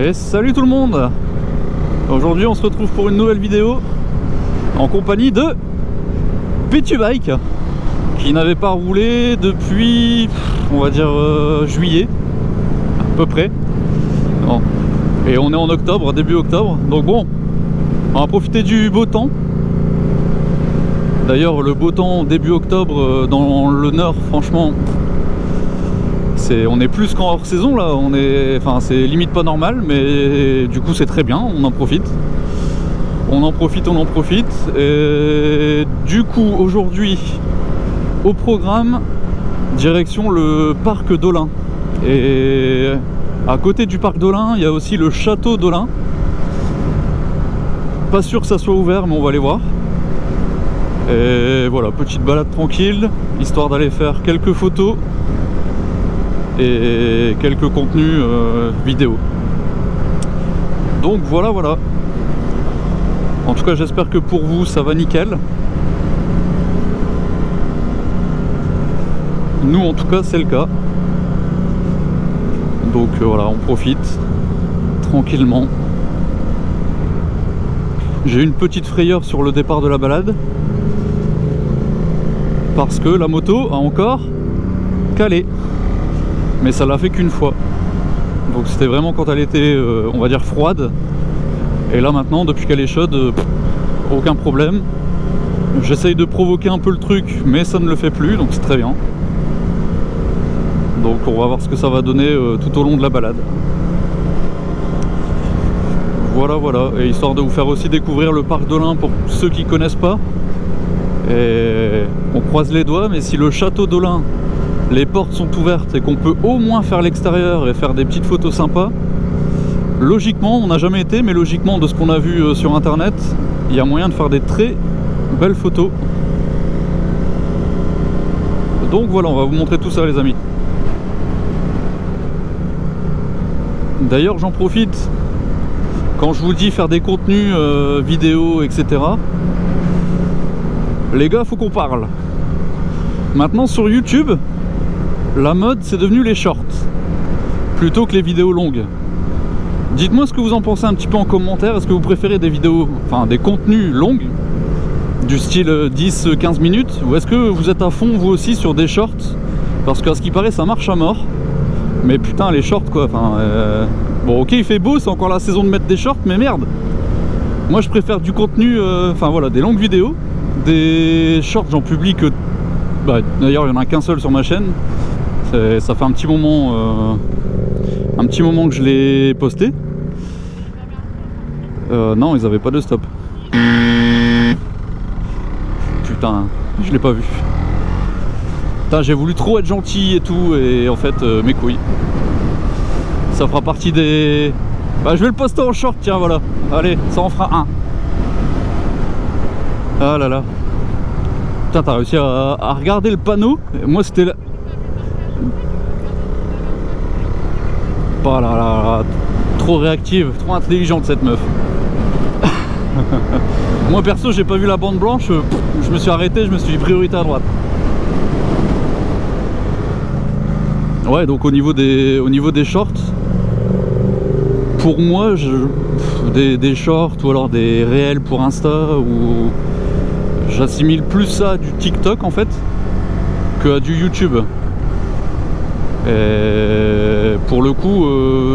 Et salut tout le monde. Aujourd'hui on se retrouve pour une nouvelle vidéo en compagnie de Pitubike, qui n'avait pas roulé depuis, on va dire, juillet à peu près. Bon. Et on est en octobre, début octobre, donc bon, on va profiter du beau temps. D'ailleurs le beau temps début octobre dans le nord, franchement, on est plus qu'en hors saison là, c'est limite pas normal, mais du coup c'est très bien, on en profite. On en profite. Et du coup aujourd'hui au programme, direction le parc d'Olin. Et à côté du parc d'Olin, il y a aussi le château d'Olin. Pas sûr que ça soit ouvert, mais on va aller voir. Et voilà, petite balade tranquille, histoire d'aller faire quelques photos et quelques contenus vidéo. Donc voilà. En tout cas j'espère que pour vous ça va nickel. Nous en tout cas c'est le cas. Donc voilà, on profite tranquillement. J'ai une petite frayeur sur le départ de la balade, parce que la moto a encore calé. Mais ça l'a fait qu'une fois. Donc c'était vraiment quand elle était, on va dire, froide. Et là maintenant, depuis qu'elle est chaude, aucun problème. J'essaye de provoquer un peu le truc, mais ça ne le fait plus, donc c'est très bien. Donc on va voir ce que ça va donner tout au long de la balade. Voilà. Et histoire de vous faire aussi découvrir le parc d'Olin pour ceux qui connaissent pas. Et on croise les doigts, mais si le château d'Olin, les portes sont ouvertes et qu'on peut au moins faire l'extérieur et faire des petites photos sympas, logiquement, on n'a jamais été, mais logiquement de ce qu'on a vu sur internet, il y a moyen de faire des très belles photos. Donc voilà, on va vous montrer tout ça les amis. D'ailleurs j'en profite, quand je vous dis faire des contenus vidéo, etc. Les gars, faut qu'on parle. Maintenant sur YouTube, la mode c'est devenu les shorts plutôt que les vidéos longues. Dites-moi ce que vous en pensez un petit peu en commentaire. Est-ce que vous préférez des vidéos, enfin des contenus longues du style 10-15 minutes, ou est-ce que vous êtes à fond vous aussi sur des shorts? Parce qu'à ce qui paraît ça marche à mort. Mais putain les shorts quoi, bon ok il fait beau, c'est encore la saison de mettre des shorts, mais merde. Moi je préfère du contenu, des longues vidéos. Des shorts j'en publie que... d'ailleurs il n'y en a qu'un seul sur ma chaîne. Ça fait un petit moment que je l'ai posté. Non, ils avaient pas de stop. Putain, je l'ai pas vu. Putain, j'ai voulu trop être gentil et tout, et en fait, mes couilles. Ça fera partie des... je vais le poster en short, tiens, voilà. Allez, ça en fera un. Ah là là. Putain, t'as réussi à regarder le panneau. Moi, c'était là. Oh là là, trop réactive, trop intelligente cette meuf. Moi perso j'ai pas vu la bande blanche, je me suis arrêté, je me suis dit priorité à droite. Ouais, donc au niveau des shorts, pour moi des shorts ou alors des réels pour Insta, ou j'assimile plus ça à du TikTok en fait que à du YouTube. Et pour le coup,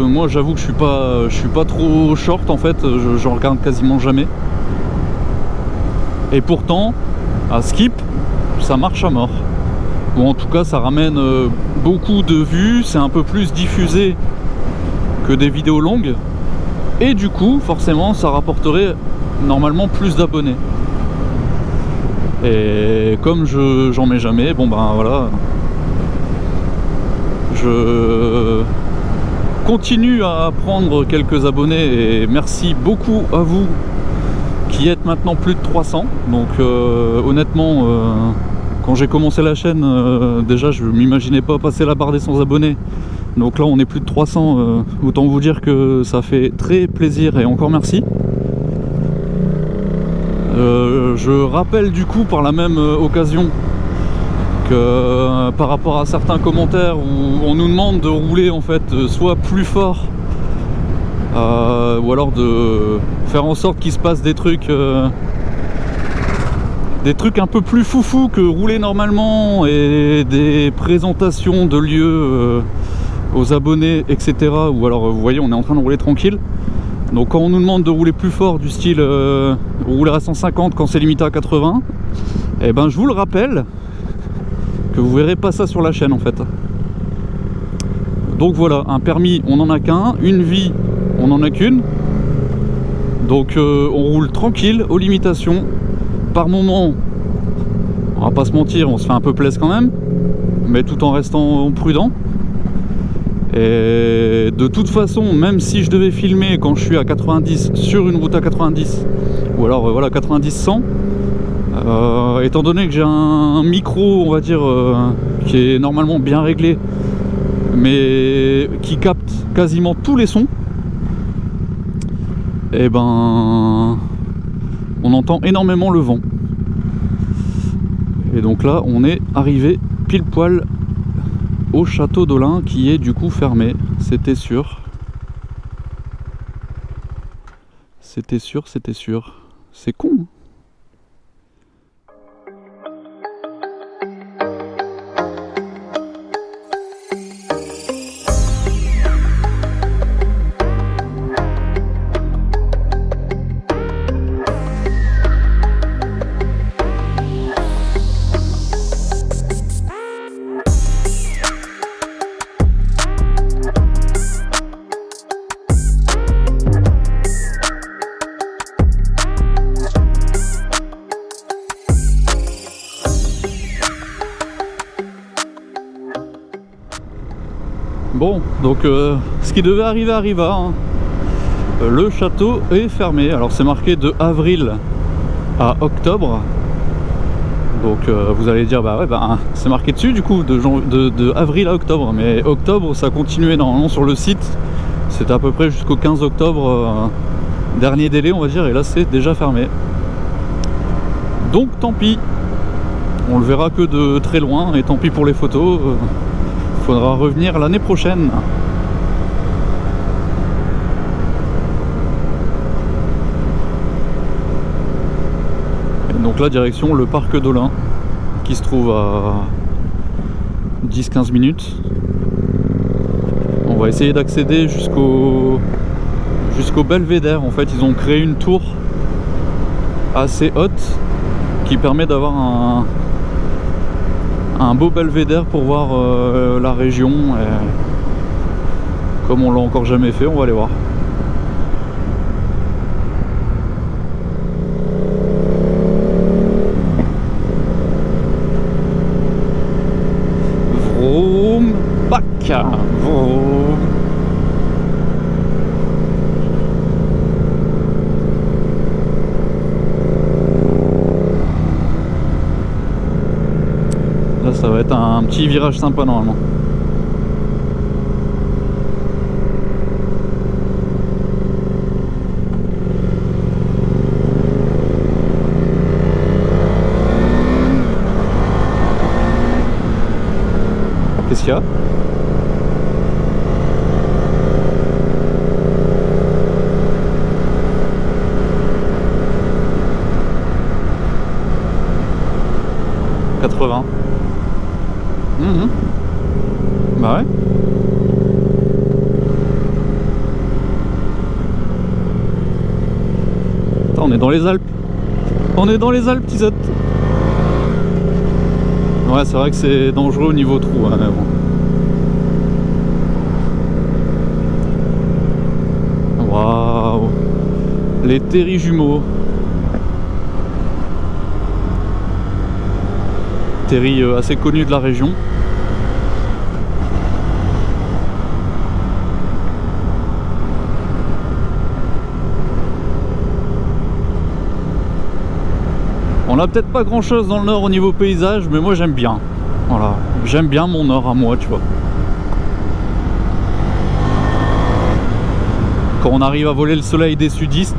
moi j'avoue que je suis pas trop short en fait, j'en regarde quasiment jamais. Et pourtant, à Skip, ça marche à mort. Ou en tout cas, ça ramène beaucoup de vues, c'est un peu plus diffusé que des vidéos longues. Et du coup, forcément, ça rapporterait normalement plus d'abonnés. Et comme j'en mets jamais, bon ben voilà. Je continue à prendre quelques abonnés et merci beaucoup à vous qui êtes maintenant plus de 300. Donc honnêtement, quand j'ai commencé la chaîne, déjà je m'imaginais pas passer la barre des 100 abonnés. Donc là on est plus de 300, autant vous dire que ça fait très plaisir et encore merci. Je rappelle du coup par la même occasion que par rapport à certains commentaires où on nous demande de rouler en fait soit plus fort ou alors de faire en sorte qu'il se passe des trucs un peu plus foufou que rouler normalement, et des présentations de lieux aux abonnés, etc. Ou alors vous voyez, on est en train de rouler tranquille. Donc quand on nous demande de rouler plus fort, du style rouler à 150 quand c'est limité à 80, et ben je vous le rappelle que vous verrez pas ça sur la chaîne en fait. Donc voilà, un permis on en a qu'un, une vie on en a qu'une. Donc on roule tranquille aux limitations. Par moment, on va pas se mentir, on se fait un peu plaisir quand même, mais tout en restant prudent. Et de toute façon, même si je devais filmer quand je suis à 90 sur une route à 90, ou alors voilà 90-100, étant donné que j'ai un micro, on va dire, qui est normalement bien réglé, mais qui capte quasiment tous les sons, et ben on entend énormément le vent. Et donc là on est arrivé pile poil au château d'Olin, qui est du coup fermé. C'était sûr. C'était sûr, c'était sûr. C'est con, hein. Bon, donc ce qui devait arriver arriva, hein. Le château est fermé. Alors c'est marqué de avril à octobre. Donc vous allez dire, bah ouais, bah, c'est marqué dessus du coup, de avril à octobre. Mais octobre, ça continuait normalement sur le site. C'était à peu près jusqu'au 15 octobre, dernier délai on va dire, et là c'est déjà fermé. Donc tant pis. On le verra que de très loin, et tant pis pour les photos. Faudra revenir l'année prochaine. Et donc là, direction le parc d'Olin, qui se trouve à 10-15 minutes. On va essayer d'accéder jusqu'au belvédère. En fait, ils ont créé une tour assez haute qui permet d'avoir un beau belvédère pour voir la région. Et comme on l'a encore jamais fait, on va aller voir. Vroom, pack, vroom. Là, ça va être un petit virage sympa normalement. Qu'est-ce qu'il y a ? Bah ouais. Attends, on est dans les Alpes. On est dans les Alpes, Tizotte. Ouais, c'est vrai que c'est dangereux au niveau trou, hein, mais bon. Waouh. Les Terry jumeaux. Terry assez connu de la région. On a peut-être pas grand chose dans le nord au niveau paysage, mais moi j'aime bien. Voilà, j'aime bien mon nord à moi, tu vois. Quand on arrive à voler le soleil des sudistes.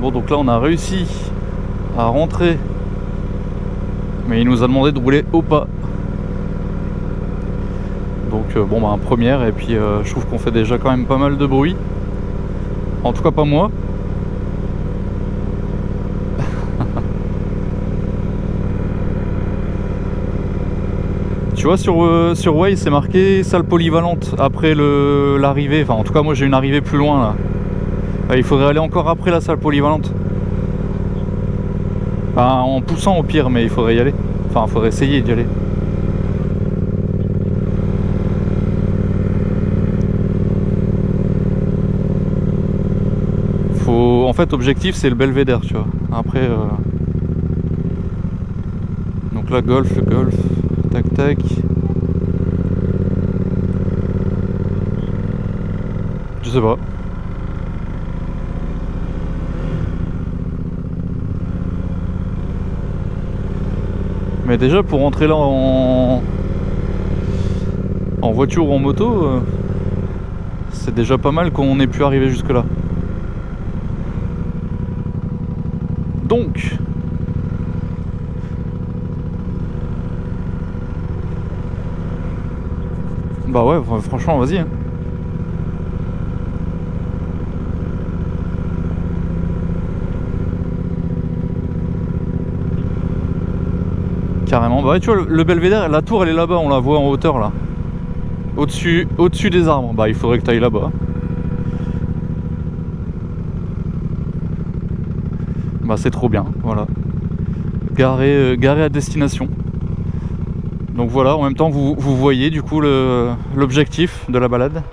Bon, donc là on a réussi à rentrer, mais il nous a demandé de rouler au pas. Donc bon bah première, et puis je trouve qu'on fait déjà quand même pas mal de bruit. En tout cas pas moi. Tu vois sur Waze c'est marqué salle polyvalente après l'arrivée. Enfin en tout cas moi j'ai une arrivée plus loin là. Il faudrait aller encore après la salle polyvalente. Enfin, en poussant au pire, mais il faudrait y aller. Enfin il faudrait essayer d'y aller. En fait objectif c'est le belvédère, tu vois. Après donc là golf, tac tac. Je sais pas. Mais déjà pour rentrer là en voiture ou en moto, c'est déjà pas mal qu'on ait pu arriver jusque là. Donc bah ouais, franchement vas-y hein. Carrément, bah ouais, tu vois le belvédère, la tour elle est là-bas, on la voit en hauteur là. Au-dessus des arbres, bah il faudrait que tu ailles là-bas. Bah c'est trop bien, voilà. Garé à destination. Donc voilà, en même temps vous voyez du coup l'objectif de la balade.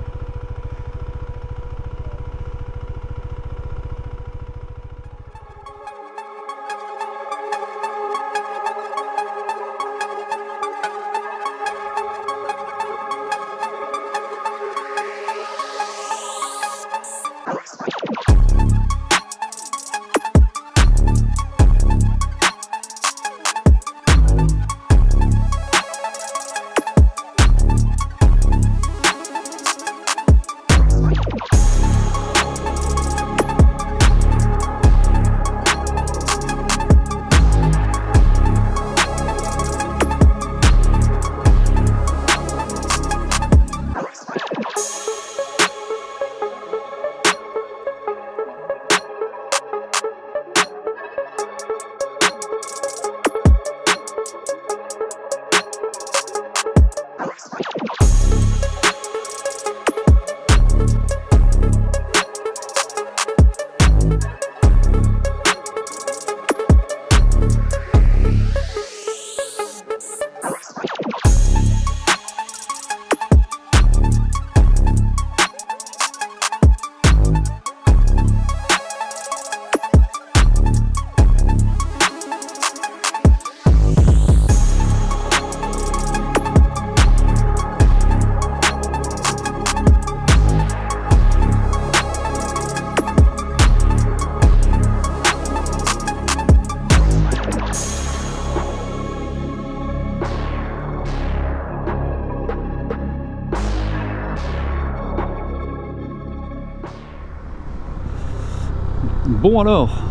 Bon alors,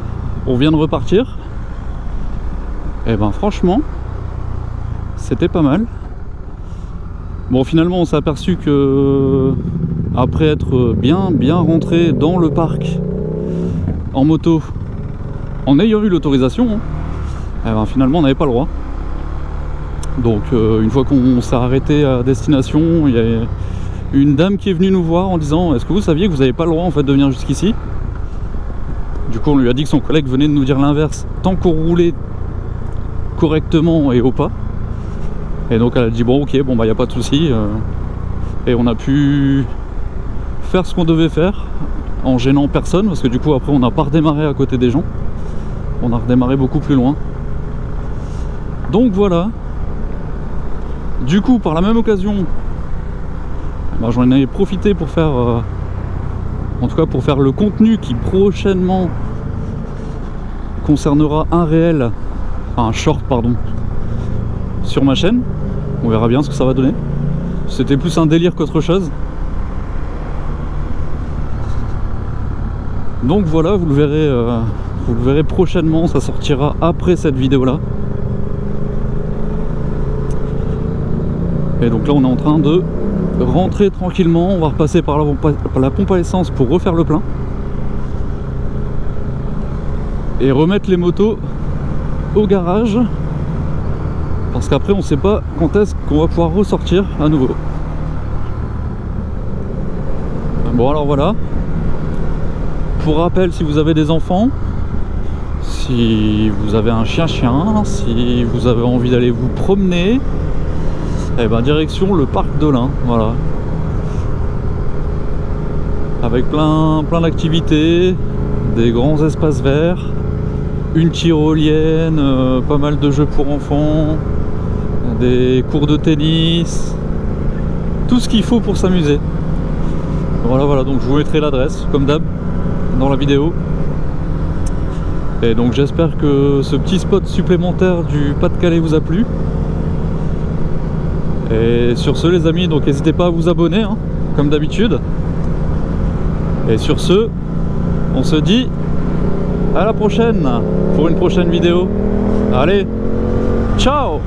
on vient de repartir. Et ben franchement, c'était pas mal. Bon finalement on s'est aperçu que après être bien rentré dans le parc en moto, en ayant eu l'autorisation, et ben finalement on n'avait pas le droit. Donc une fois qu'on s'est arrêté à destination, il y a une dame qui est venue nous voir en disant est-ce que vous saviez que vous n'avez pas le droit en fait de venir jusqu'ici? Du coup on lui a dit que son collègue venait de nous dire l'inverse, tant qu'on roulait correctement et au pas. Et donc elle a dit bon ok, bon bah y a pas de souci. Et on a pu faire ce qu'on devait faire en gênant personne, parce que du coup après on n'a pas redémarré à côté des gens, on a redémarré beaucoup plus loin. Donc voilà. Du coup par la même occasion, bah, j'en ai profité pour faire en tout cas pour faire le contenu qui prochainement concernera un réel, enfin un short pardon, sur ma chaîne. On verra bien ce que ça va donner. C'était plus un délire qu'autre chose. Donc voilà, vous le verrez vous le verrez prochainement, ça sortira après cette vidéo là. Et donc là on est en train de rentrer tranquillement, on va repasser par la pompe à essence pour refaire le plein et remettre les motos au garage, parce qu'après on sait pas quand est-ce qu'on va pouvoir ressortir à nouveau. Bon alors voilà, pour rappel, si vous avez des enfants, si vous avez un chien, si vous avez envie d'aller vous promener, et ben direction le parc de l'Ain, voilà, avec plein d'activités, des grands espaces verts, une tyrolienne, pas mal de jeux pour enfants, des cours de tennis, tout ce qu'il faut pour s'amuser. Voilà, donc je vous mettrai l'adresse comme d'hab dans la vidéo. Et donc j'espère que ce petit spot supplémentaire du Pas-de-Calais vous a plu. Et sur ce les amis, donc n'hésitez pas à vous abonner hein, comme d'habitude. Et sur ce, on se dit à la prochaine pour une prochaine vidéo. Allez, ciao!